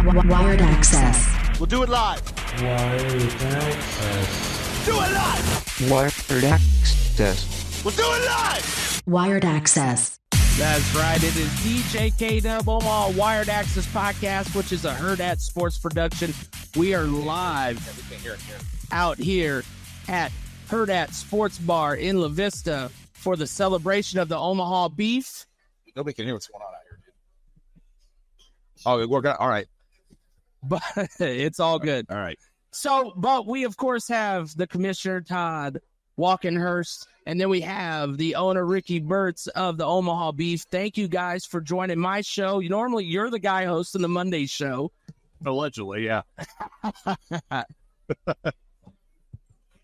Wired Axcess. We'll do it live. Wired Axcess. Do it live. Wired Axcess. We'll do it live. Wired Axcess. That's right. It is DJ K-Dub Omaha Wired Axcess Podcast, which is a Hurrdat Sports production. We are live out here at Hurrdat Sports Bar in La Vista for the celebration of the Omaha Beef. Nobody can hear what's going on out here, dude. Oh, we're gonna, all right. But it's all good. All right. So, but we, of course, have the commissioner, Todd, Walkenhorst, and then we have the owner, Ricky Bertz of the Omaha Beef. Thank you guys for joining my show. Normally, you're the guy hosting the Monday show. Allegedly, yeah.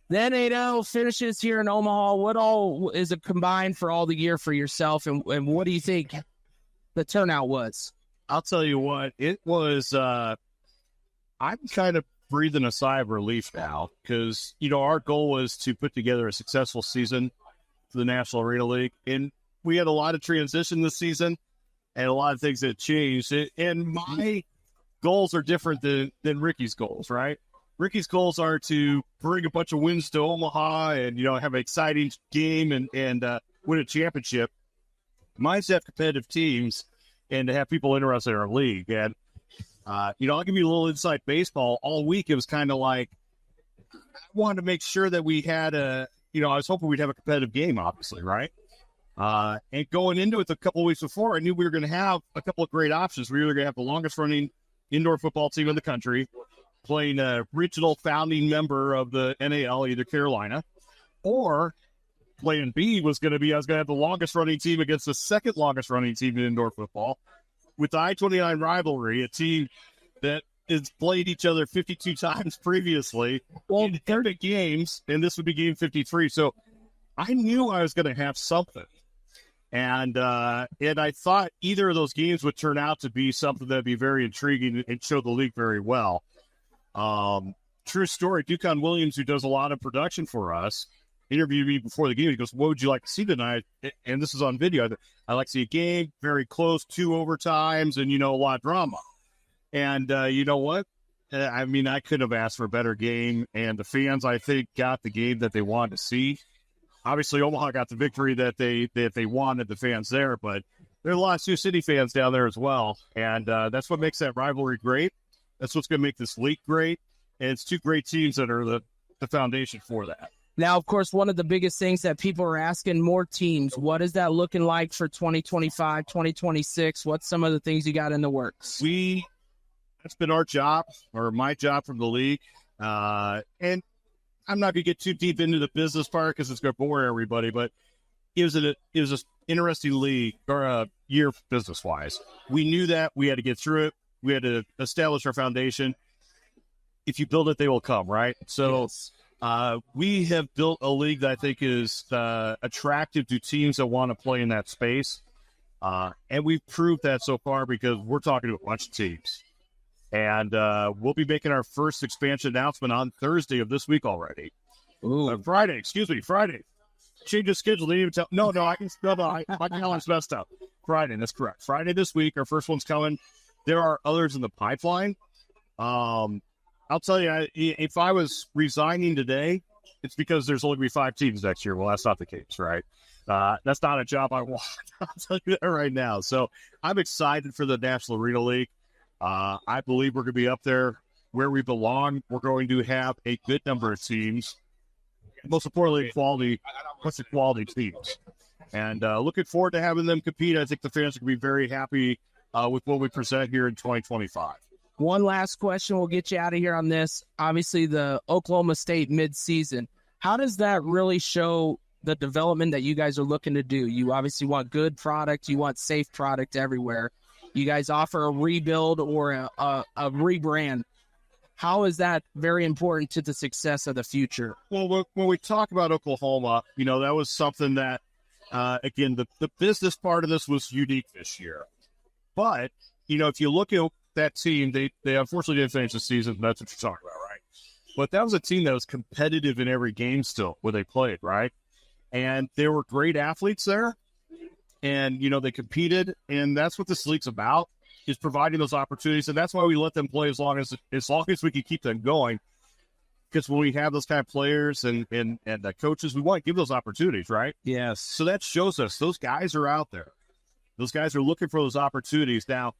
Then NAL finishes here in Omaha. What all is it combined for all the year for yourself, and what do you think the turnout was? I'll tell you what, it was, I'm kind of breathing a sigh of relief now because, you know, our goal was to put together a successful season for the National Arena League. And we had a lot of transition this season and a lot of things that changed. And my goals are different than Ricky's goals, right? Ricky's goals are to bring a bunch of wins to Omaha and, you know, have an exciting game and win a championship. Mine's to have competitive teams and to have people interested in our league. And, you know, I'll give you a little inside baseball. All week, it was kind of like I wanted to make sure that we had I was hoping we'd have a competitive game, obviously, right? And going into it a couple of weeks before, I knew we were going to have a couple of great options. We were going to have the longest-running indoor football team in the country, playing a regional founding member of the NAL, either Carolina, or plan B was going to be I was going to have the longest-running team against the second longest-running team in indoor football. With the I-29 rivalry, a team that has played each other 52 times previously, in 30 games, and this would be game 53. So I knew I was going to have something. And I thought either of those games would turn out to be something that would be very intriguing and show the league very well. True story, Ducon Williams, who does a lot of production for us, interviewed me before the game. He goes, what would you like to see tonight? And this is on video. I like to see a game, very close, 2 overtimes, and, you know, a lot of drama. And you know what? I mean, I could have asked for a better game, and the fans, I think, got the game that they wanted to see. Obviously, Omaha got the victory that they wanted, the fans there, but there are a lot of Sioux City fans down there as well, and that's what makes that rivalry great. That's what's going to make this league great, and it's 2 great teams that are the foundation for that. Now, of course, one of the biggest things that people are asking, more teams. What is that looking like for 2025, 2026? What's some of the things you got in the works? That's been our job, or my job from the league. And I'm not going to get too deep into the business part because it's going to bore everybody, but it was an interesting league or year business-wise. We knew that. We had to get through it. We had to establish our foundation. If you build it, they will come, right? So yes. We have built a league that I think is attractive to teams that want to play in that space. And we've proved that so far because we're talking to a bunch of teams. And we'll be making our first expansion announcement on Thursday of this week already. Friday. Change the schedule. They didn't even tell. No, my calendar's messed up. Friday, that's correct. Friday this week, our first one's coming. There are others in the pipeline. I'll tell you, if I was resigning today, it's because there's only going to be 5 teams next year. Well, that's not the case, right? That's not a job I want. I'll tell you that right now. So I'm excited for the National Arena League. I believe we're going to be up there where we belong. We're going to have a good number of teams. Most importantly, quality teams. And looking forward to having them compete. I think the fans are going to be very happy with what we present here in 2025. One last question. We'll get you out of here on this. Obviously, the Oklahoma State midseason. How does that really show the development that you guys are looking to do? You obviously want good product. You want safe product everywhere. You guys offer a rebuild or a rebrand. How is that very important to the success of the future? Well, when we talk about Oklahoma, you know, that was something that, again, the business part of this was unique this year. But, you know, if you look at that team, they unfortunately didn't finish the season. That's what you're talking about, right? But that was a team that was competitive in every game still where they played, right? And there were great athletes there. And, you know, they competed, and that's what this league's about. is providing those opportunities, and that's why we let them play as long as we can keep them going. Because when we have those kind of players and coaches, we want to give those opportunities, right? Yes. So that shows us those guys are out there. Those guys are looking for those opportunities. Now,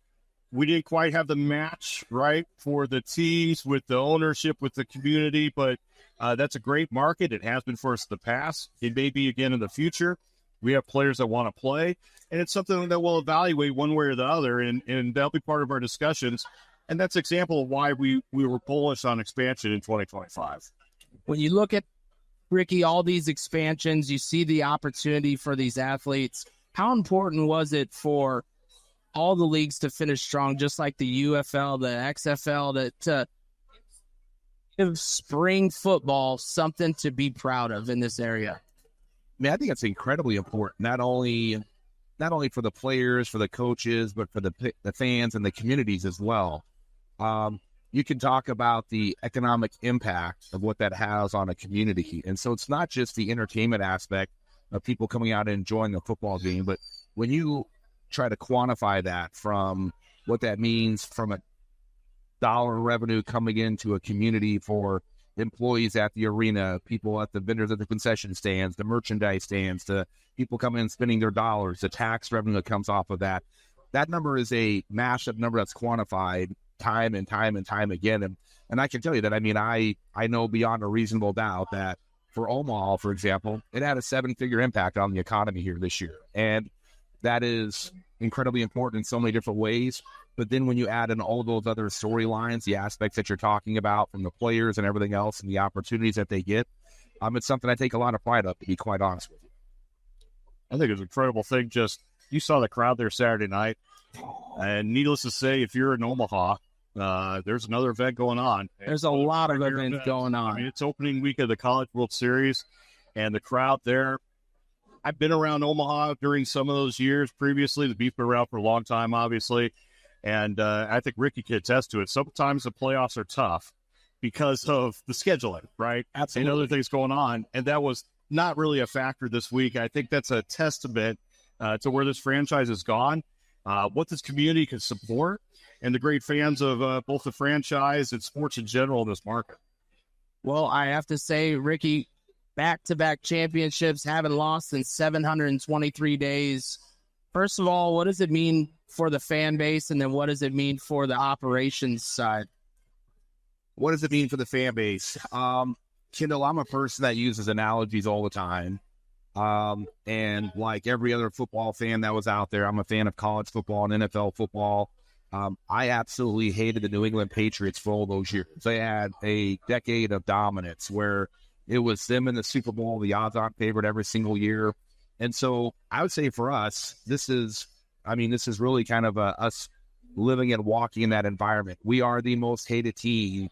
we didn't quite have the match, right, for the teams with the ownership, with the community, but that's a great market. It has been for us in the past. It may be again in the future. We have players that want to play, and it's something that we'll evaluate one way or the other, and that'll be part of our discussions. And that's an example of why we were bullish on expansion in 2025. When you look at, Ricky, all these expansions, you see the opportunity for these athletes. How important was it for all the leagues to finish strong, just like the UFL, the XFL, to give spring football something to be proud of in this area? I mean, I think it's incredibly important, not only for the players, for the coaches, but for the fans and the communities as well. You can talk about the economic impact of what that has on a community. And so it's not just the entertainment aspect of people coming out and enjoying a football game, but when you try to quantify that from what that means from a dollar revenue coming into a community for employees at the arena, people at the vendors at the concession stands, the merchandise stands, the people coming in spending their dollars, the tax revenue that comes off of that. That number is a massive number that's quantified time and time and time again. And I can tell you that, I mean, I know beyond a reasonable doubt that for Omaha, for example, it had a 7-figure impact on the economy here this year. And that is incredibly important in so many different ways. But then when you add in all those other storylines, the aspects that you're talking about from the players and everything else and the opportunities that they get, it's something I take a lot of pride of, to be quite honest with you. I think it's an incredible thing. Just, you saw the crowd there Saturday night. And needless to say, if you're in Omaha, there's another event going on. There's a lot of events going on. I mean, it's opening week of the College World Series, and the crowd there. I've been around Omaha during some of those years previously. The Beef been around for a long time, obviously. And I think Ricky can attest to it. Sometimes the playoffs are tough because of the scheduling, right? Absolutely. And other things going on. And that was not really a factor this week. I think that's a testament to where this franchise has gone, what this community can support, and the great fans of both the franchise and sports in general in this market. Well, I have to say, Ricky, back-to-back championships, haven't lost in 723 days. First of all, what does it mean for the fan base, and then what does it mean for the operations side? What does it mean for the fan base? Kendall, I'm a person that uses analogies all the time. And like every other football fan that was out there, I'm a fan of college football and NFL football. I absolutely hated the New England Patriots for all those years. They had a decade of dominance where it was them in the Super Bowl, the odds-on favorite every single year. And so I would say for us, this is really kind of us living and walking in that environment. We are the most hated team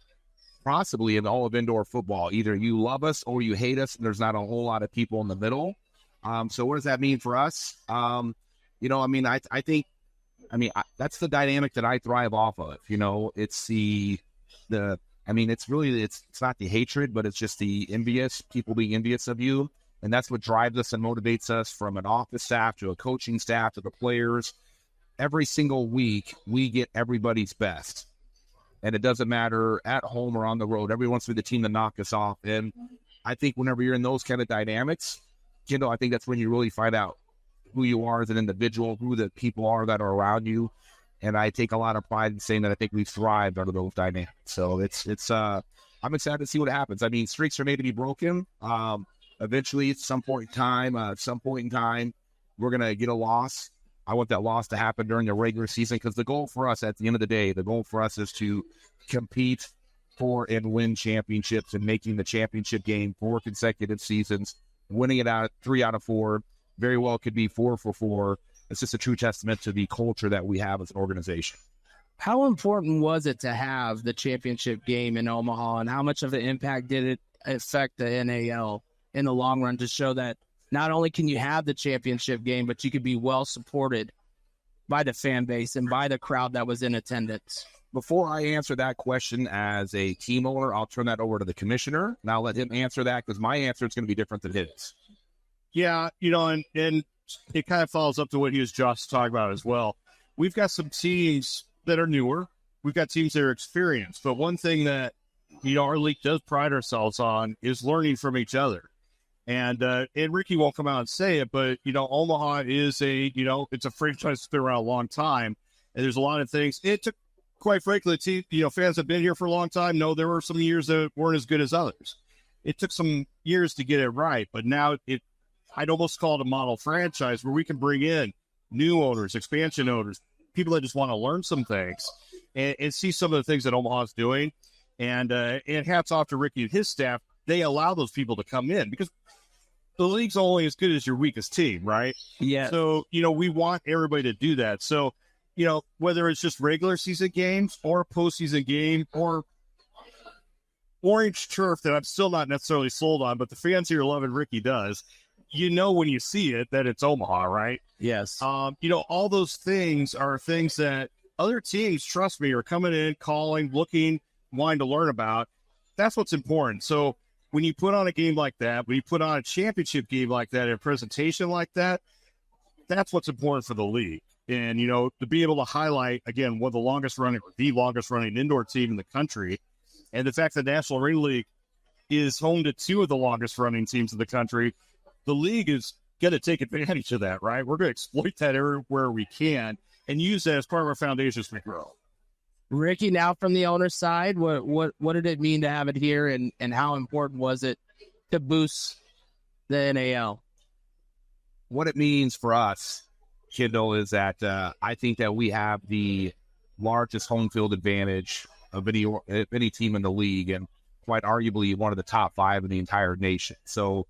possibly in all of indoor football. Either you love us or you hate us, and there's not a whole lot of people in the middle. So what does that mean for us? I think that's the dynamic that I thrive off of. It's it's not the hatred, but it's just the people being envious of you. And that's what drives us and motivates us, from an office staff to a coaching staff to the players. Every single week, we get everybody's best. And it doesn't matter at home or on the road. Everyone wants to be the team to knock us off. And I think whenever you're in those kind of dynamics, I think that's when you really find out who you are as an individual, who the people are that are around you. And I take a lot of pride in saying that I think we've thrived under those dynamics. So I'm excited to see what happens. I mean, streaks are made to be broken. Eventually, at some point in time, we're going to get a loss. I want that loss to happen during the regular season, because the goal for us at the end of the day, is to compete for and win championships, and making the championship game 4 consecutive seasons, winning it out 3 out of 4, very well could be 4 for 4. It's just a true testament to the culture that we have as an organization. How important was it to have the championship game in Omaha, and how much of an impact did it affect the NAL in the long run, to show that not only can you have the championship game, but you could be well supported by the fan base and by the crowd that was in attendance? Before I answer that question as a team owner, I'll turn that over to the commissioner, and I'll let him answer that, because my answer is going to be different than his. Yeah, and it kind of follows up to what he was just talking about as well. we've got some teams that are newer. We've got teams that are experienced. But one thing that, our league does pride ourselves on is learning from each other. And Ricky won't come out and say it, but, Omaha is it's a franchise that's been around a long time. And there's a lot of things. It took, quite frankly, fans have been here for a long time. No, there were some years that weren't as good as others. It took some years to get it right, but now I'd almost call it a model franchise where we can bring in new owners, expansion owners, people that just want to learn some things and see some of the things that Omaha's doing. And hats off to Ricky and his staff. They allow those people to come in because the league's only as good as your weakest team, right? Yeah. So, we want everybody to do that. So, whether it's just regular season games or a postseason game or orange turf that I'm still not necessarily sold on, but the fans here loving Ricky does, when you see it that it's Omaha, right? Yes. All those things are things that other teams, trust me, are coming in, calling, looking, wanting to learn about. That's what's important. So when you put on a game like that, when you put on a championship game like that, a presentation like that, that's what's important for the league. And, to be able to highlight, again, one of the longest running indoor team in the country, and the fact that the National Arena League is home to two of the longest running teams in the country, the league is going to take advantage of that, right? We're going to exploit that everywhere we can and use that as part of our foundation to grow. Ricky, now from the owner's side, what did it mean to have it here, and how important was it to boost the NAL? What it means for us, Kendall, is that I think that we have the largest home field advantage of any team in the league, and quite arguably one of the top 5 in the entire nation. So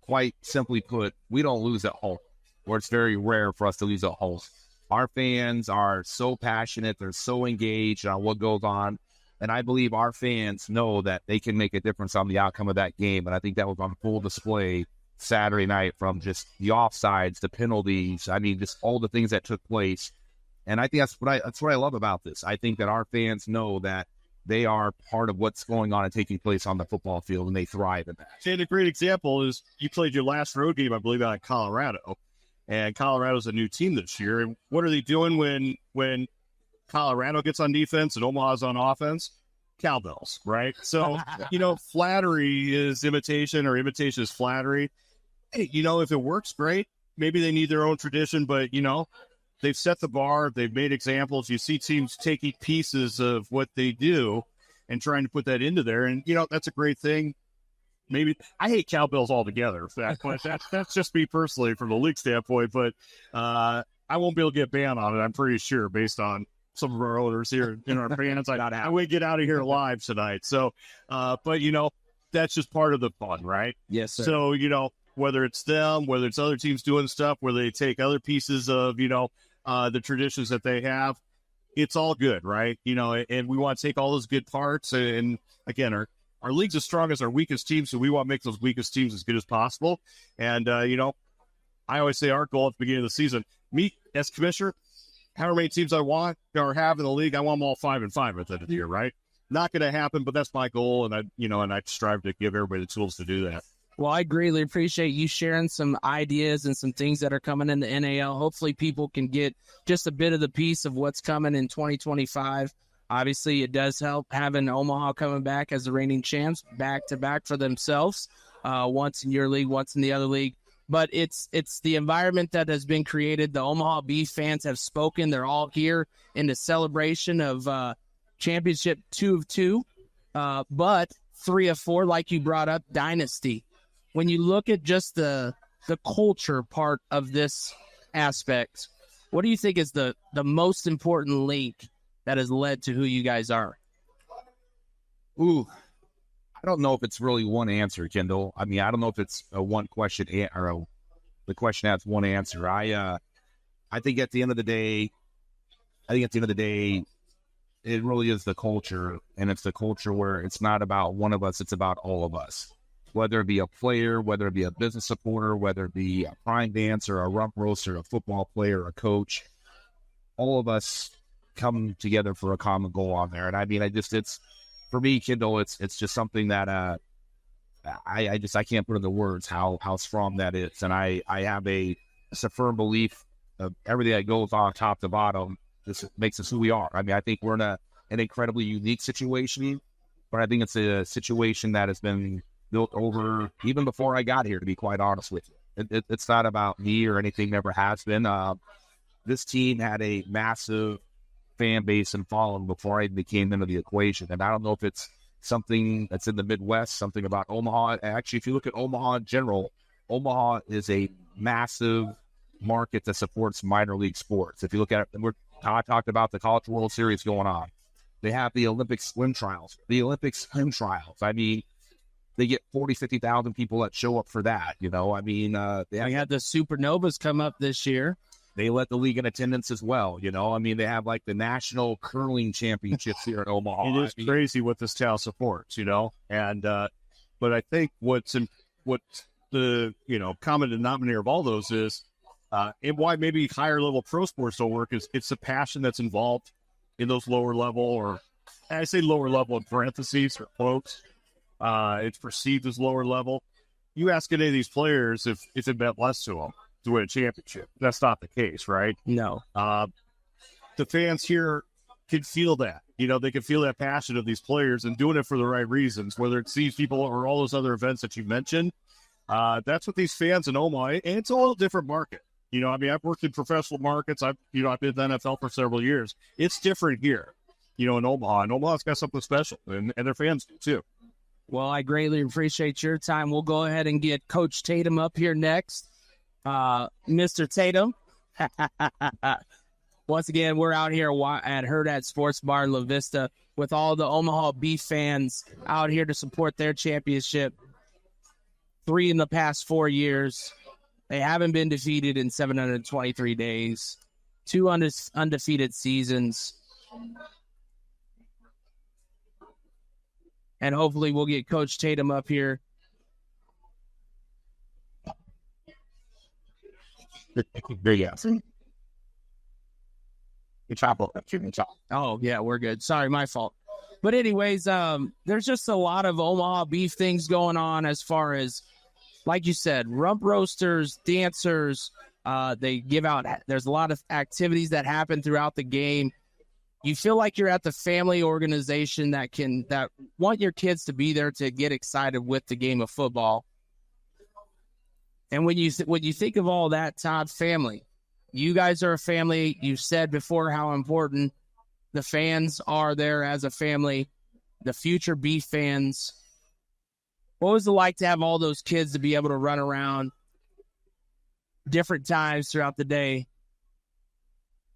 quite simply put, we don't lose at home, or it's very rare for us to lose at home. Our fans are so passionate. They're so engaged on what goes on. And I believe our fans know that they can make a difference on the outcome of that game. And I think that was on full display Saturday night, from just the offsides, the penalties. I mean, just all the things that took place. And I think that's what I love about this. I think that our fans know that they are part of what's going on and taking place on the football field, and they thrive in that. And a great example is you played your last road game, I believe, out in Colorado. And Colorado's a new team this year. And what are they doing when Colorado gets on defense and Omaha's on offense? Cowbells, right? So, flattery is imitation, or imitation is flattery. Hey, if it works, great. Maybe they need their own tradition, but, they've set the bar. They've made examples. You see teams taking pieces of what they do and trying to put that into there. And, that's a great thing. Maybe I hate cowbells altogether. But that's just me personally from the league standpoint. But I won't be able to get banned on it, I'm pretty sure, based on some of our owners here in our fans. I would get out of here live tonight. So, but, that's just part of the fun, right? Yes, sir. So, whether it's them, whether it's other teams doing stuff where they take other pieces of, the traditions that they have, it's all good, right? And we want to take all those good parts. And again, our league's as strong as our weakest teams, so we want to make those weakest teams as good as possible. And, I always say our goal at the beginning of the season, me as commissioner, however many teams I want or have in the league, I want them all 5-5 at the end of the year, right? Not going to happen, but that's my goal. And I strive to give everybody the tools to do that. Well, I greatly appreciate you sharing some ideas and some things that are coming in the NAL. Hopefully people can get just a bit of the piece of what's coming in 2025. Obviously, it does help having Omaha coming back as the reigning champs back-to-back for themselves, once in your league, once in the other league. But it's the environment that has been created. The Omaha Beef fans have spoken. They're all here in the celebration of championship 2 of 2, but 3 of 4, like you brought up, dynasty. When you look at just the culture part of this aspect, what do you think is the most important link that has led to who you guys are? Ooh, I don't know if it's really one answer, Kendall. I mean, I don't know if it's a one question or the question has one answer. I think at the end of the day, it really is the culture, and it's the culture where it's not about one of us, it's about all of us. Whether it be a player, whether it be a business supporter, whether it be a prime dancer, a rump roaster, a football player, a coach, all of us come together for a common goal on there. And I mean, it's for me, Kendall, it's just something that I can't put into words how strong that is. And I have it's a firm belief of everything that goes on top to bottom this makes us who we are. I mean, I think we're in an incredibly unique situation, but I think it's a situation that has been built over even before I got here, to be quite honest with you. It's not about me or anything, never has been. This team had a massive fan base and following before I even came into the equation. And I don't know if it's something that's in the Midwest, something about Omaha. Actually, if you look at Omaha in general, Omaha is a massive market that supports minor league sports. If you look at it, Todd talked about the College World Series going on. They have the Olympic swim trials. I mean, they get 40, 50,000 people that show up for that. You know, I mean, we had the Supernovas come up this year. They let the league in attendance as well. You know, I mean, they have like the national curling championships here in Omaha. It is crazy what this town supports, you know. And but I think what's the common denominator of all those is, and why maybe higher level pro sports don't work is it's the passion that's involved in those lower level, or I say lower level in parentheses or quotes. It's perceived as lower level. You ask any of these players if it meant less to them to win a championship. That's not the case, right? No. The fans here can feel that. You know, they can feel that passion of these players and doing it for the right reasons, whether it's these people or all those other events that you mentioned. That's what these fans in Omaha, and it's a little different market. You know, I mean, I've worked in professional markets. I've been in the NFL for several years. It's different here, you know, in Omaha. And Omaha's got something special, and their fans do too. Well, I greatly appreciate your time. We'll go ahead and get Coach Tatum up here next. Mr. Tatum. Once again, we're out here at Hurrdat Sports Bar in La Vista with all the Omaha Beef fans out here to support their championship. 3 in the past 4 years. They haven't been defeated in 723 days. 2 undefeated seasons. And hopefully we'll get Coach Tatum up here. There you go. Oh, yeah, we're good. Sorry, my fault. But anyways, there's just a lot of Omaha Beef things going on as far as, like you said, rump roasters, dancers. They give out, there's a lot of activities that happen throughout the game. You feel like you're at the family organization that want your kids to be there to get excited with the game of football. And when you think of all that, Todd, family, you guys are a family. You said before how important the fans are there as a family, the future Beef fans. What was it like to have all those kids to be able to run around different times throughout the day?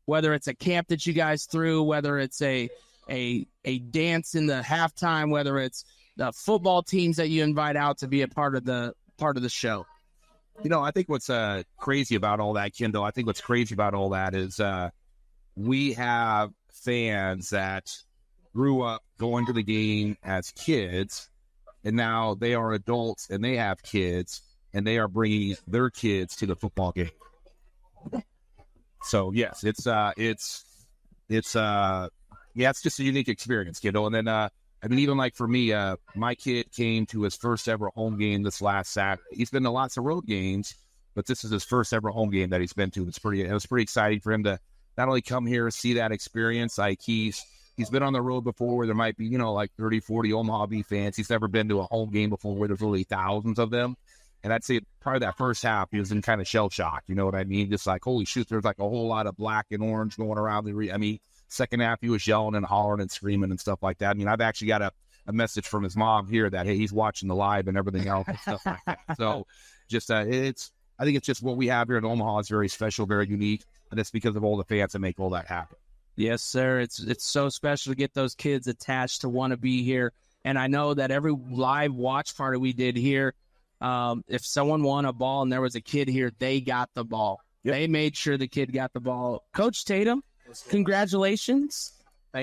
Whether it's a camp that you guys threw, whether it's a dance in the halftime, whether it's the football teams that you invite out to be a part of the show. You know, I think what's crazy about all that, Kendall, I think what's crazy about all that is we have fans that grew up going to the game as kids, and now they are adults and they have kids, and they are bringing their kids to the football game. So yes, it's just a unique experience, Kendall. And then I mean, even like for me, my kid came to his first ever home game this last Saturday. He's been to lots of road games, but this is his first ever home game that he's been to. It was pretty exciting for him to not only come here, see that experience. Like he's been on the road before where there might be, like 30, 40 Omaha Beef fans. He's never been to a home game before where there's really thousands of them. And I'd say probably that first half, he was in kind of shell shock. You know what I mean? Just like, holy shoot, there's like a whole lot of black and orange going around. Second half, he was yelling and hollering and screaming and stuff like that. I mean, I've actually got a message from his mom here that, hey, he's watching the live and everything else and stuff like that. So just, I think it's just what we have here in Omaha is very special, very unique. And it's because of all the fans that make all that happen. Yes, sir. It's so special to get those kids attached to want to be here. And I know that every live watch party we did here, if someone won a ball and there was a kid here, they got the ball. Yep. They made sure the kid got the ball. Coach Tatum, congratulations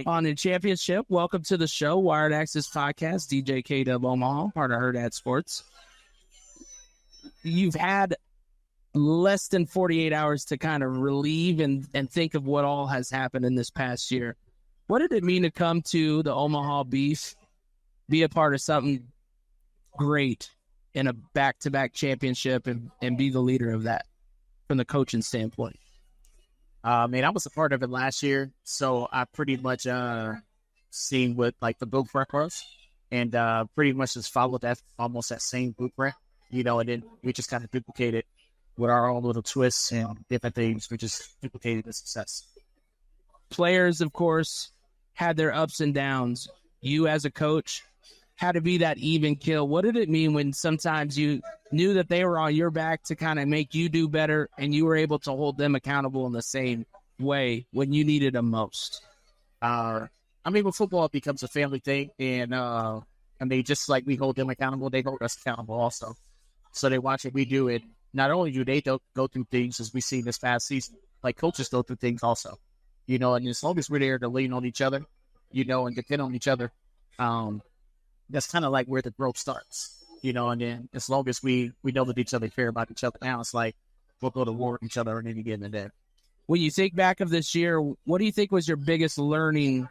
on the championship. Welcome to the show, Wired Axcess Podcast, DJ K-Dub Omaha, part of Hurrdat Sports. You've had less than 48 hours to kind of relieve and think of what all has happened in this past year. What did it mean to come to the Omaha Beef, be a part of something great in a back-to-back championship and be the leader of that from the coaching standpoint? I was a part of it last year, so I pretty much seen what like the blueprint was, and pretty much just followed that almost that same blueprint, and then we just kind of duplicated with our own little twists and different things. We just duplicated the success. Players, of course, had their ups and downs. You as a coach had to be that even kill. What did it mean when sometimes you knew that they were on your back to kind of make you do better and you were able to hold them accountable in the same way when you needed them most? When football becomes a family thing, and just like we hold them accountable, they hold us accountable also. So they watch what we do, and not only do they go through things as we see this past season, like coaches go through things also, and as long as we're there to lean on each other, and depend on each other, that's kind of like where the growth starts, and then as long as we know that each other care about each other now, it's like we'll go to war with each other on any given day. When you think back of this year, what do you think was your biggest learning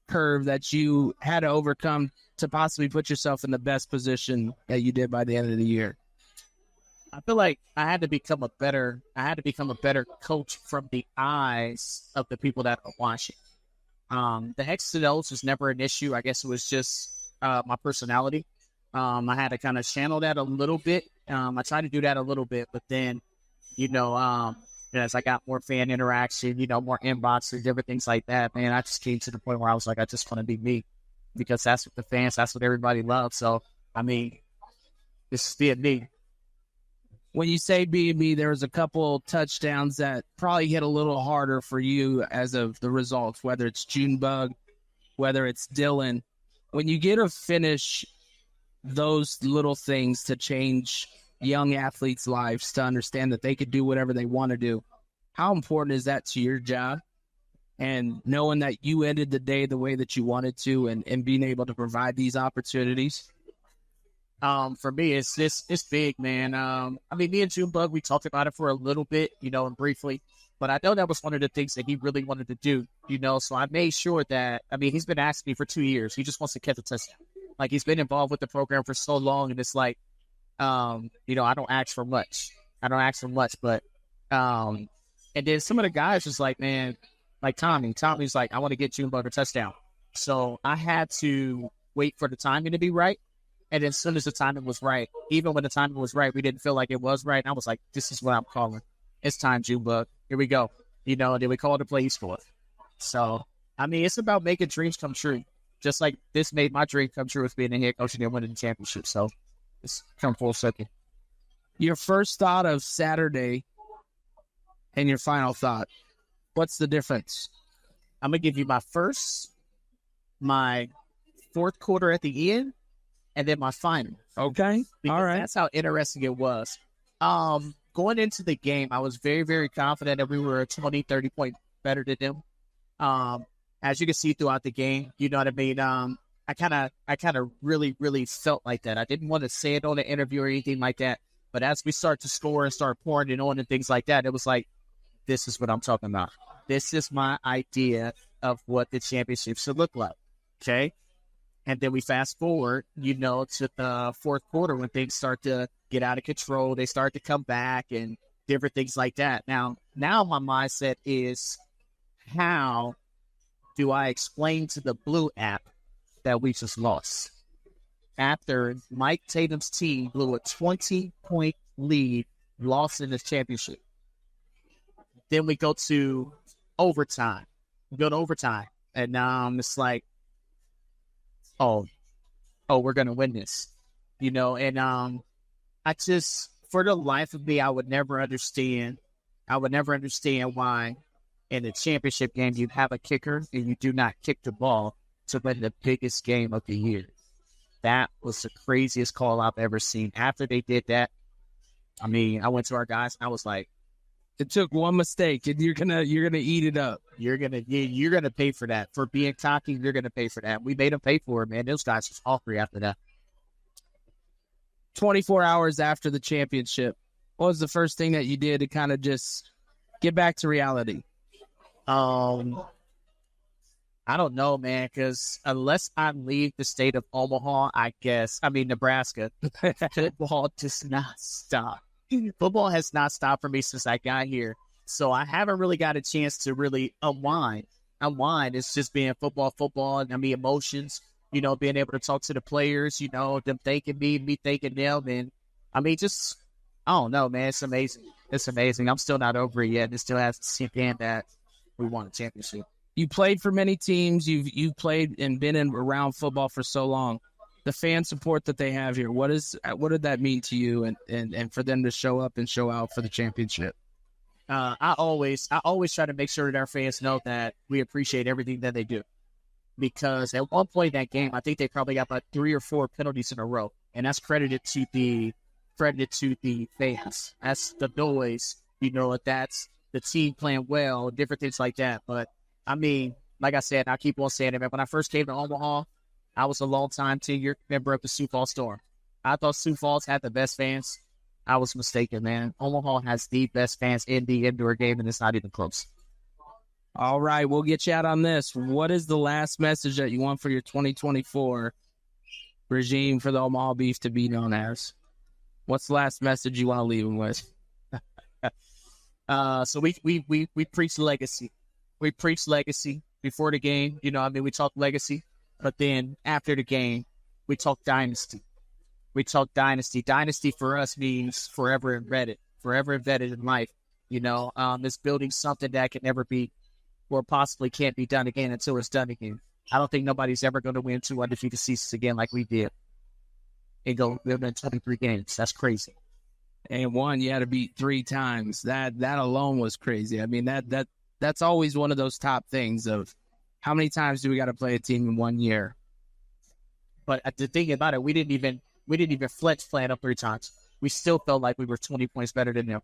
curve that you had to overcome to possibly put yourself in the best position that you did by the end of the year? I feel like I had to become a better coach from the eyes of the people that are watching. The X's and O's was never an issue. I guess it was just my personality. I had to kind of channel that a little bit. I tried to do that a little bit, but then, as I got more fan interaction, more inboxes, different things like that, man, I just came to the point where I was like, I just want to be me, because that's what the fans, that's what everybody loves. So, this is being me. When you say B&B, there was a couple touchdowns that probably hit a little harder for you as of the results, whether it's Junebug, whether it's Dylan. When you get to finish those little things to change young athletes' lives, to understand that they could do whatever they want to do, how important is that to your job? And knowing that you ended the day the way that you wanted to, and being able to provide these opportunities? For me, it's big, man. Me and Junebug, we talked about it for a little bit, and briefly, but I know that was one of the things that he really wanted to do, so I made sure that, he's been asking me for 2 years. He just wants to catch a touchdown. Like, he's been involved with the program for so long, and it's like, I don't ask for much. But, and then some of the guys was like, man, like Tommy's like, I want to get Junebug a touchdown. So I had to wait for the timing to be right. And then as soon as the timing was right, even when the timing was right, we didn't feel like it was right. And I was like, this is what I'm calling. It's time, Junebug. Here we go. And then we called the play, he scored. So, it's about making dreams come true. Just like this made my dream come true with being a head coach and then winning the championship. So, it's come full circle. Your first thought of Saturday and your final thought, what's the difference? I'm going to give you my fourth quarter at the end, and then my final. Okay. All right. That's how interesting it was. Going into the game, I was very, very confident that we were 20, 30 points better than them. As you can see throughout the game, you know what I mean? I kind of really, really felt like that. I didn't want to say it on the interview or anything like that. But as we start to score and start pouring it on and things like that, it was like, this is what I'm talking about. This is my idea of what the championship should look like. Okay. And then we fast forward, to the fourth quarter when things start to get out of control. They start to come back and different things like that. Now my mindset is, how do I explain to the Blue app that we just lost? After Mike Tatum's team blew a 20-point lead, lost in the championship. Then we go to overtime. And it's like, oh, we're going to win this, and I just, for the life of me, I would never understand why in the championship game you have a kicker and you do not kick the ball to win the biggest game of the year. That was the craziest call I've ever seen. After they did that, I went to our guys and I was like, it took one mistake and you're gonna eat it up. You're gonna pay for that. For being cocky, you're gonna pay for that. We made them pay for it, man. Those guys was hungry after that. 24 hours after the championship, what was the first thing that you did to kind of just get back to reality? I don't know, man, because unless I leave the state of Omaha, Nebraska, football does not stop. Football has not stopped for me since I got here. So I haven't really got a chance to really unwind. It's just being football, and I mean, emotions, being able to talk to the players, them thanking me thanking them. And I mean, just, I don't know, man. It's amazing. It's amazing. I'm still not over it yet. It still hasn't sunk in that we won a championship. You played for many teams. You've played and been around football for so long. The fan support that they have here, what did that mean to you and for them to show up and show out for the championship? I always try to make sure that our fans know that we appreciate everything that they do. Because at one point in that game, I think they probably got about 3 or 4 penalties in a row, and that's credited to the fans. That's the noise, that's the team playing well, different things like that. But I mean, like I said, I keep on saying it, man. When I first came to Omaha, I was a long-time tenured member of the Sioux Falls Storm. I thought Sioux Falls had the best fans. I was mistaken, man. Omaha has the best fans in the indoor game, and it's not even close. All right, we'll get you out on this. What is the last message that you want for your 2024 regime for the Omaha Beef to be known as? What's the last message you want to leave them with? So we preach legacy. We preach legacy before the game. We talk legacy. But then after the game, we talk dynasty. Dynasty for us means forever embedded in life. It's building something that can never be or possibly can't be done again until it's done again. I don't think nobody's ever going to win 2 undefeated seasons again like we did and go win 23 games. That's crazy. And one you had to beat 3 times. That alone was crazy. I mean, that's always one of those top things of how many times do we got to play a team in 1 year? But the thing about it, we didn't even flex plan up 3 times. We still felt like we were 20 points better than them.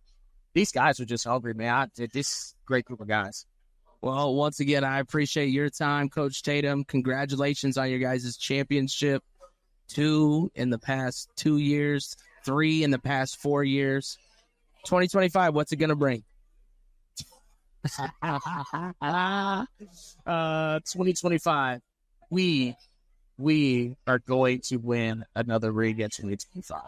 These guys were just hungry, man. This great group of guys. Well, once again, I appreciate your time, Coach Tatum. Congratulations on your guys' championship. 2 in the past 2 years, 3 in the past 4 years. 2025, what's it going to bring? 2025, we are going to win another ring in 2025.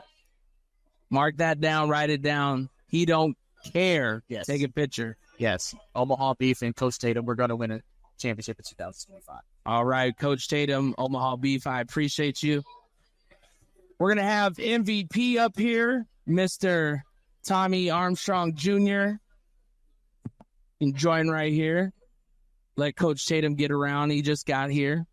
Mark that down, write it down. He don't care. Yes. Take a picture. Yes. Omaha Beef and Coach Tatum, we're going to win a championship in 2025. All right, Coach Tatum, Omaha Beef, I appreciate you. We're going to have MVP up here, Mr. Tommy Armstrong Jr. Join right here. Let Coach Tatum get around. He just got here.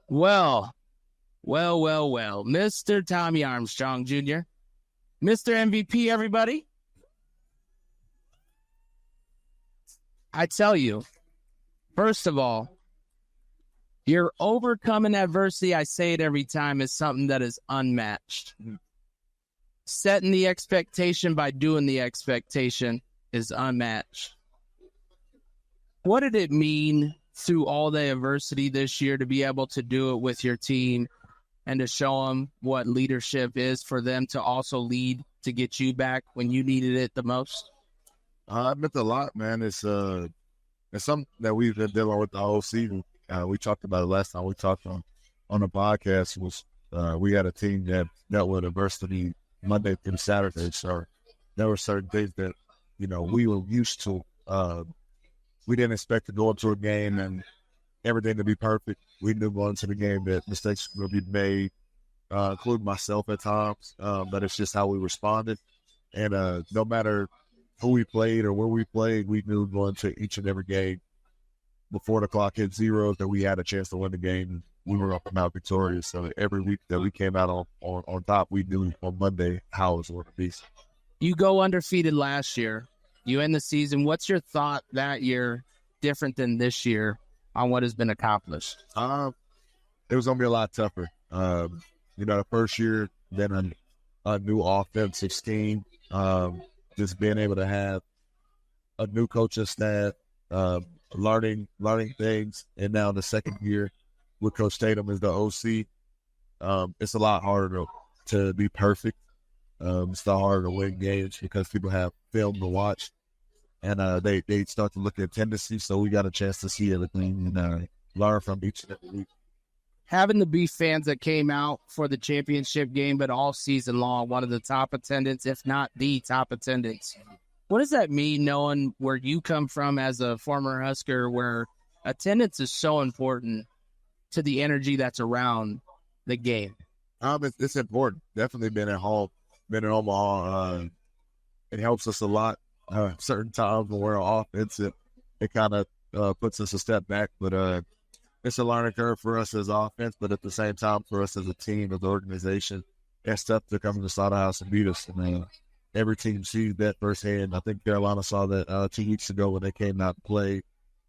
Well. Mr. Tommy Armstrong Jr. Mr. MVP, everybody. I tell you, first of all, your overcoming adversity, I say it every time, is something that is unmatched. Setting the expectation by doing the expectation is unmatched. What did it mean through all the adversity this year to be able to do it with your team and to show them what leadership is for them to also lead to get you back when you needed it the most? It meant a lot, man. It's something that we've been dealing with the whole season. We talked about it last time we talked on the podcast. Was we had a team that dealt with adversity Monday through Saturday. So there were certain things that, we were used to. We didn't expect to go into a game and everything to be perfect. We knew going into the game that mistakes were going to be made, including myself at times. But it's just how we responded. And no matter who we played or where we played, we knew going to each and every game before the clock hit 0 that we had a chance to win the game. We were up and out victorious. So every week that we came out on top, we knew on Monday how it was going to be. You go undefeated last year. You end the season. What's your thought that year different than this year on what has been accomplished? It was going to be a lot tougher. The first year, then a new offensive scheme, just being able to have a new coaching staff, learning things. And now the second year with Coach Tatum as the OC, it's a lot harder to be perfect. It's a lot harder to win games because people have film to watch, and they start to look at tendencies. So we got a chance to see everything and learn from each and every week. having the Beef fans that came out for the championship game, but all season long, one of the top attendance, if not the top attendance. What does that mean, knowing where you come from as a former Husker, where attendance is so important to the energy that's around the game? It's important. Definitely been at home, been in Omaha. It helps us a lot. Certain times when we're on offense, it kind of puts us a step back, but it's a learning curve for us as offense, but at the same time for us as a team, as an organization, it's tough to come to the slaughterhouse and beat us. And every team sees that firsthand. I think Carolina saw that 2 weeks ago when they came out to play.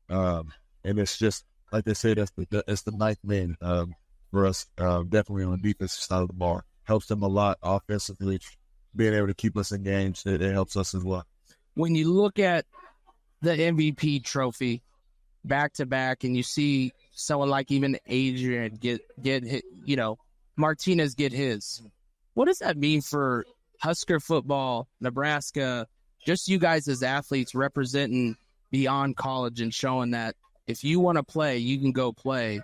And it's just, like they said, it's the ninth man for us, definitely on the defensive side of the ball. Helps them a lot offensively, being able to keep us in games. It helps us as well. When you look at the MVP trophy back to back, and you see someone like even Adrian get hit, Martinez get his, what does that mean for Husker football, Nebraska, just you guys as athletes representing beyond college and showing that if you want to play, you can go play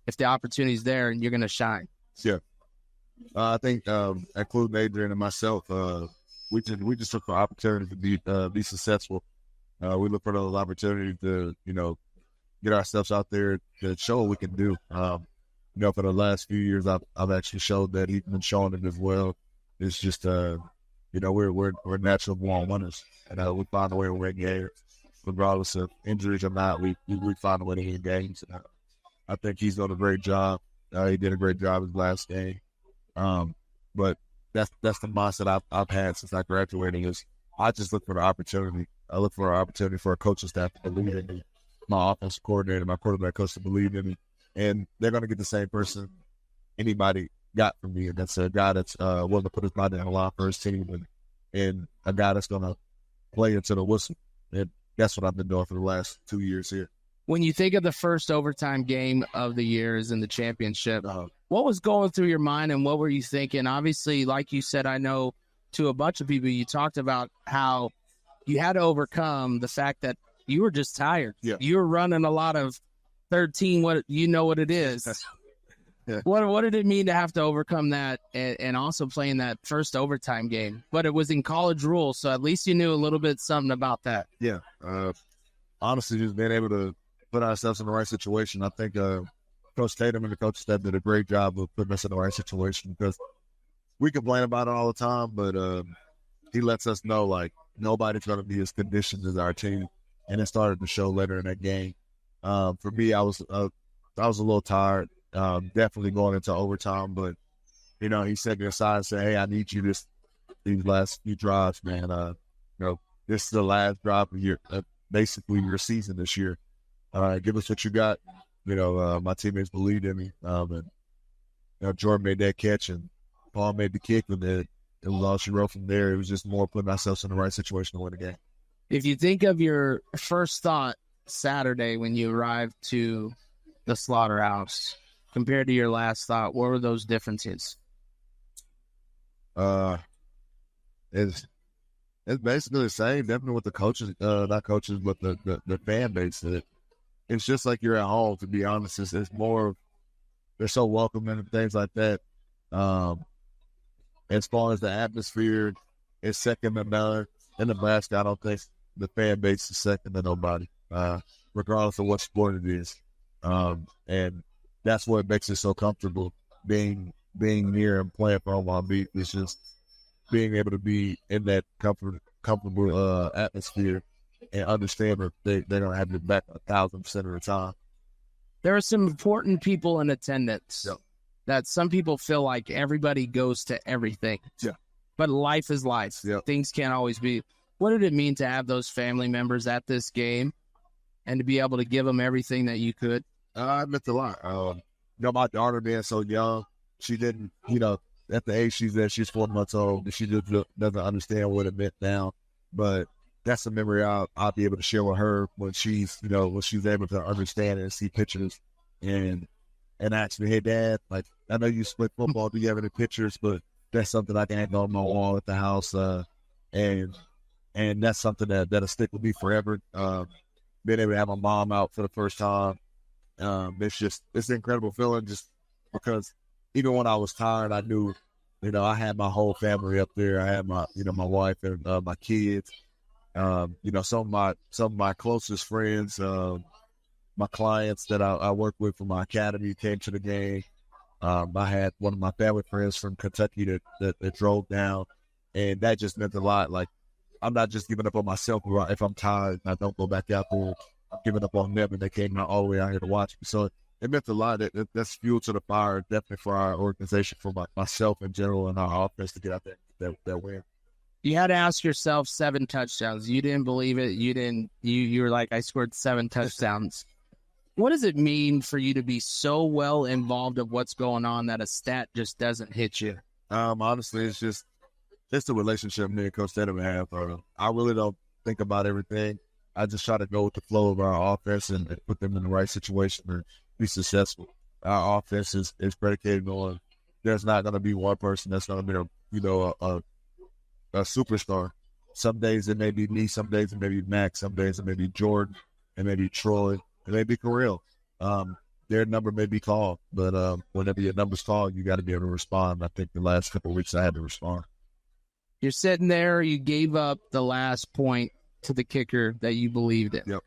if the opportunity's there and you're going to shine? Yeah. I think, including Adrian and myself, we just look for opportunity to be successful. We look for those opportunities to, get ourselves out there to show what we can do. For the last few years, I've actually showed that. He's been showing it as well. It's just, we're natural born winners, and we find a way to win games, regardless of injuries or not. We find a way to win games. I think he's done a great job. He did a great job his last game. But that's the mindset I've had since I graduated. Is I just look for the opportunity. I look for an opportunity for a coaching staff to believe in me, my offensive coordinator, my quarterback coach to believe in me, and they're going to get the same person anybody got from me, and that's a guy that's willing to put his body on the line for his team, and a guy that's going to play into the whistle. And that's what I've been doing for the last 2 years here. When you think of the first overtime game of the years in the championship, what was going through your mind and what were you thinking? Obviously, like you said, I know to a bunch of people, you talked about how you had to overcome the fact that you were just tired. Yeah. You were running a lot of 13, what it is. Yeah. What did it mean to have to overcome that and also playing that first overtime game? But it was in college rules, so at least you knew a little bit something about that. Yeah. Honestly, just being able to put ourselves in the right situation. I think Coach Tatum and the coach staff did a great job of putting us in the right situation, because we complain about it all the time, but he lets us know, like, nobody's going to be as conditioned as our team, and it started to show later in that game. For me, I was a little tired, definitely going into overtime, but he set me aside and said, "Hey, I need you these last few drives, man. This is the last drive of basically your season this year. Give us what you got." My teammates believed in me, and Jordan made that catch, and Paul made the kick, and it was all she wrote from there. It was just more putting ourselves in the right situation to win the game. If you think of your first thought Saturday when you arrived to the slaughterhouse compared to your last thought, what were those differences? It's basically the same, definitely with the coaches, not coaches, but the fan base. It's just like you're at home, to be honest. It's more, they're so welcoming and things like that. As far as the atmosphere, it's second to none. In Nebraska, I don't think the fan base is second to nobody, regardless of what sport it is. And that's what makes it so comfortable, being near and playing for Omaha Beef. It's just being able to be in that comfortable atmosphere and understand that they're going to have your back 1,000% of the time. There are some important people in attendance that some people feel like everybody goes to everything. Yeah. But life is life. Yeah. Things can't always be. What did it mean to have those family members at this game and to be able to give them everything that you could? It meant a lot. My daughter being so young, she didn't, at the age she's at, she's 4 months old, she just doesn't understand what it meant now. But that's a memory I'll be able to share with her when she's able to understand it and see pictures and ask me, "Hey, Dad, like, I know you split football. Do you have any pictures?" But that's something I can hang on my wall at the house, and that's something that'll stick with me forever. Being able to have my mom out for the first time, it's an incredible feeling. Just because even when I was tired, I knew, I had my whole family up there. I had my, my wife and my kids. Some of my closest friends, my clients that I work with from my academy came to the game. I had one of my family friends from Kentucky that drove down, and that just meant a lot. Like, I'm not just giving up on myself. If I'm tired and I don't go back out there, I'm giving up on them, and they came out all the way out here to watch me. So it meant a lot. That's fuel to the fire, definitely for our organization, for myself in general, and our offense to get out there that win. You had to ask yourself 7 touchdowns. You didn't believe it. You were like, I scored 7 touchdowns. What does it mean for you to be so well involved of what's going on that a stat just doesn't hit you? Honestly, it's the relationship me and Coach Stedman have. I really don't think about everything. I just try to go with the flow of our offense and put them in the right situation and be successful. Our offense is predicated on there's not going to be one person that's going to be a superstar. Some days it may be me, some days it may be Max, some days it may be Jordan, it may be Troy, it may be Kirill. Their number may be called, but whenever your number's called, you got to be able to respond. I think the last couple of weeks I had to respond. You're sitting there, you gave up the last point to the kicker that you believed in. Yep.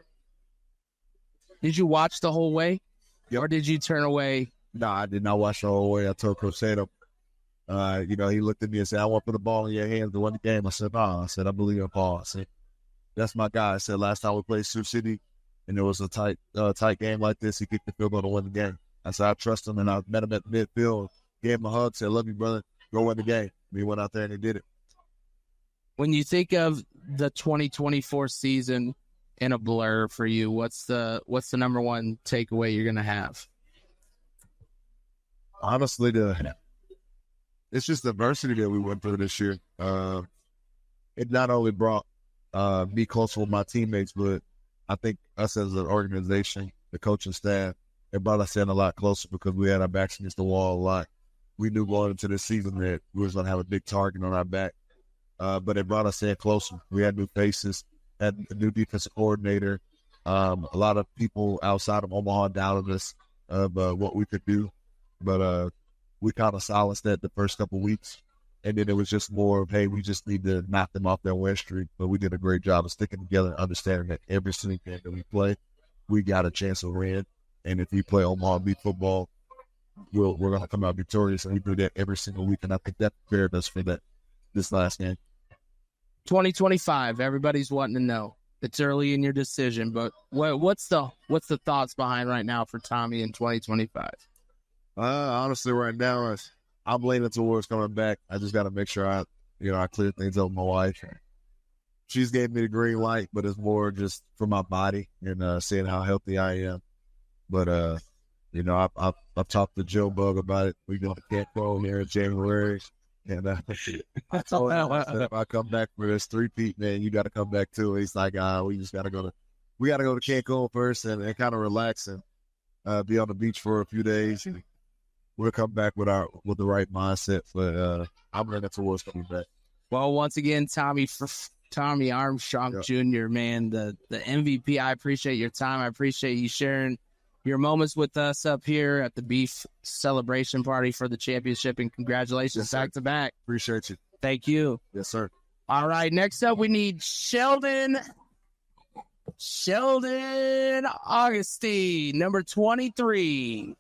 Did you watch the whole way? Yep. Or did you turn away? No, I did not watch the whole way. I told Coach Stedman, he looked at me and said, I want to put the ball in your hands to win the game. I said, no. I said, I believe in Paul. I said, that's my guy. I said, last time we played Sioux City and it was a tight game like this, he kicked the field goal to win the game. I said, I trust him, and I met him at midfield, gave him a hug, said, love you, brother. Go win the game. And he went out there and he did it. When you think of the 2024 season in a blur for you, what's the number one takeaway you're going to have? Honestly, it's just the adversity that we went through this year. It not only brought me closer with my teammates, but I think us as an organization, the coaching staff, it brought us in a lot closer because we had our backs against the wall a lot. We knew going into this season that we was going to have a big target on our back, but it brought us in closer. We had new faces, had a new defensive coordinator, a lot of people outside of Omaha doubted us of what we could do, but we kind of silenced that the first couple of weeks. And then it was just more of, hey, we just need to knock them off their win streak. But we did a great job of sticking together and understanding that every single game that we play, we got a chance to win. And if we play Omaha Beef football, we're going to come out victorious. And we do that every single week. And I think that prepared us for this last game. 2025, everybody's wanting to know. It's early in your decision, but what's the thoughts behind right now for Tommy in 2025? Honestly, right now, I'm leaning towards coming back. I just got to make sure I clear things up with my wife. She's gave me the green light, but it's more just for my body and seeing how healthy I am. But, I've talked to Joe Bug about it. We're going to Camp Go here in January. And I told him, if I come back for this 3-peat, man, you got to come back too. He's like, we got to go to Cancun first and kind of relax and be on the beach for a few days. And we'll come back with the right mindset. But I'm looking towards coming back. Well, once again, Tommy Armstrong Jr., man, the MVP. I appreciate your time. I appreciate you sharing your moments with us up here at the Beef celebration party for the championship, and congratulations back to back. Appreciate you. Thank you. Yes, sir. All right, next up we need Sheldon Augustine, number 23.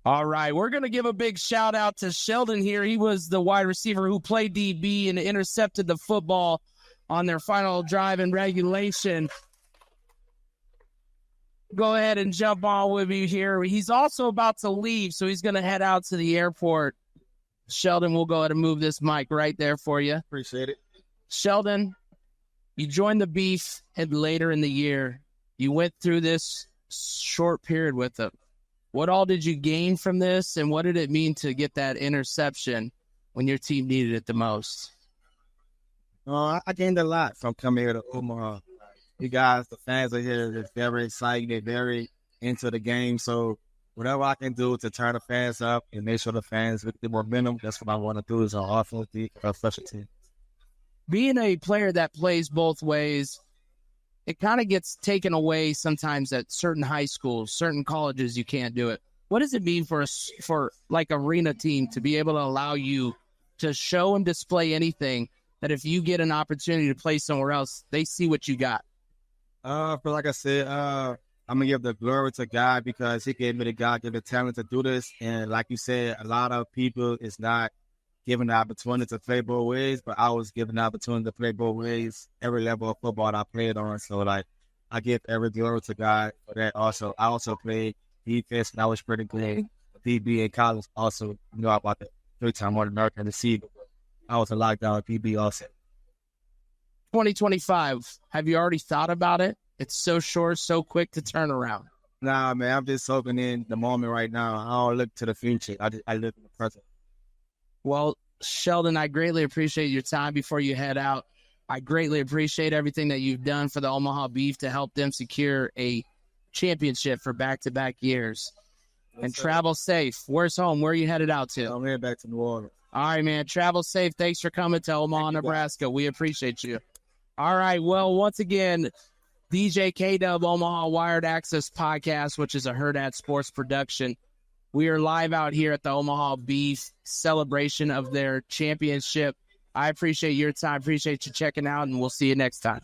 All right, we're going to give a big shout out to Sheldon here. He was the wide receiver who played DB and intercepted the football on their final drive in regulation. Go ahead and jump on with me here. He's also about to leave, so he's going to head out to the airport. Sheldon, we'll go ahead and move this mic right there for you. Appreciate it. Sheldon, you joined the Beef and later in the year. You went through this short period with them. What all did you gain from this, and what did it mean to get that interception when your team needed it the most? I gained a lot from coming here to Omaha. You guys, the fans are here. They're very excited. They're very into the game. So whatever I can do to turn the fans up and make sure the fans get the momentum, that's what I want to do as an offensive special team. Being a player that plays both ways, it kind of gets taken away sometimes at certain high schools, certain colleges. You can't do it. What does it mean for like arena team to be able to allow you to show and display anything that if you get an opportunity to play somewhere else, they see what you got? For like I said, I'm gonna give the glory to God because He gave me the God-given talent to do this. And like you said, a lot of people is not given the opportunity to play both ways, but I was given the opportunity to play both ways every level of football I played on. So like, I give every glory to God for that. Also, I also played defense, and I was pretty good. DB in college also, about the 3-time All-American receiver. I was a lockdown DB also. 2025, have you already thought about it? It's so short, so quick to turn around. Nah, man, I'm just soaking in the moment right now. I don't look to the future. I live in the present. Well, Sheldon, I greatly appreciate your time before you head out. I greatly appreciate everything that you've done for the Omaha Beef to help them secure a championship for back-to-back years. And travel safe. Where's home? Where are you headed out to? I'm headed back to New Orleans. All right, man. Travel safe. Thanks for coming to Omaha, Nebraska. We appreciate you. All right. Well, once again, DJ K-Dub, Omaha Wired Access Podcast, which is a Hurrdat Sports production. We are live out here at the Omaha Beef celebration of their championship. I appreciate your time. Appreciate you checking out, and we'll see you next time.